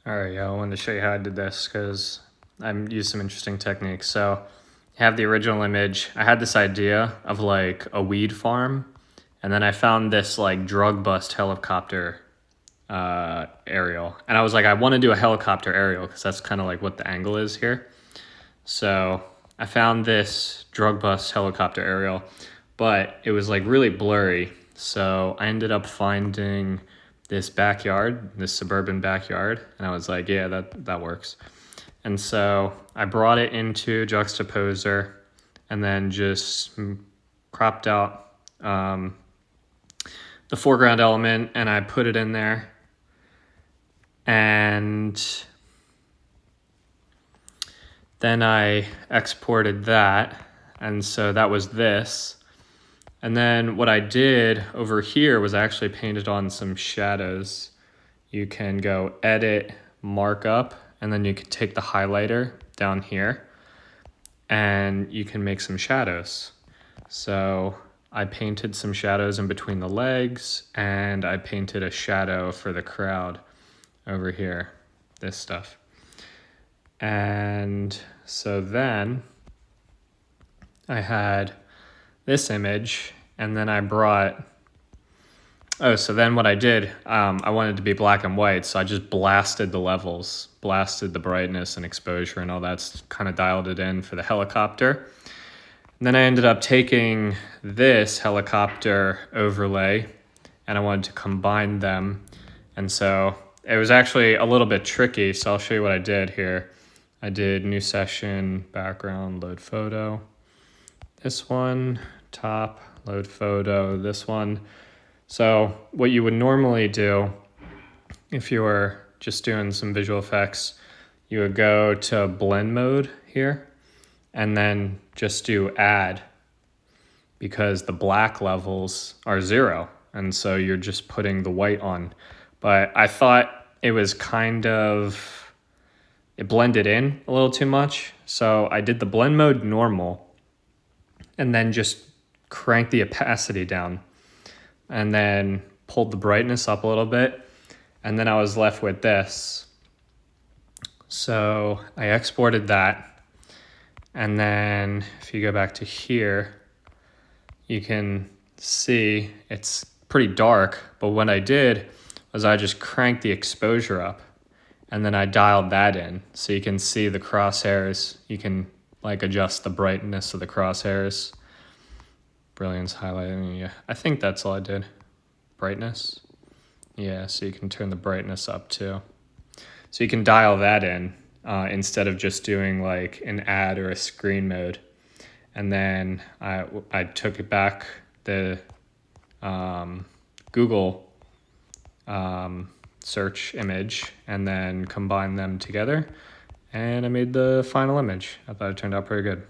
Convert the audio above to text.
All right, yeah, I wanted to show you how I did this because I used some interesting techniques. So I have the original image. I had this idea of like a weed farm, and then I found this like drug bust helicopter aerial. And I was like, I want to do a helicopter aerial because that's kind of like what the angle is here. So I found this drug bust helicopter aerial, but it was like really blurry. So I ended up finding this backyard, this suburban backyard, and I was like, yeah, that works. And so I brought it into Juxtaposer and then just cropped out the foreground element, and I put it in there. And then I exported that, and so that was this. And then what I did over here was I actually painted on some shadows. You can go edit, markup, and then you can take the highlighter down here and you can make some shadows. So I painted some shadows in between the legs, and I painted a shadow for the crowd over here, this stuff. And so then I had this image, and then I brought, so then what I did, I wanted to be black and white, so I just blasted the levels, blasted the brightness and exposure and all that, kind of dialed it in for the helicopter. And then I ended up taking this helicopter overlay, and I wanted to combine them. And so it was actually a little bit tricky, so I'll show you what I did here. I did new session, background, load photo. This one, top, load photo, this one. So what you would normally do if you were just doing some visual effects, you would go to blend mode here and then just do add, because the black levels are 0. And so you're just putting the white on. But I thought it was it blended in a little too much. So I did the blend mode normal and then just cranked the opacity down and then pulled the brightness up a little bit. And then I was left with this. So I exported that. And then if you go back to here, you can see it's pretty dark. But what I did was I just cranked the exposure up, and then I dialed that in. So you can see the crosshairs. You can like adjust the brightness of the crosshairs. Brilliance highlighting, yeah. I think that's all I did. Brightness. Yeah, so you can turn the brightness up too. So you can dial that in instead of just doing like an add or a screen mode. And then I took it back the Google search image and then combined them together, and I made the final image. I thought it turned out pretty good.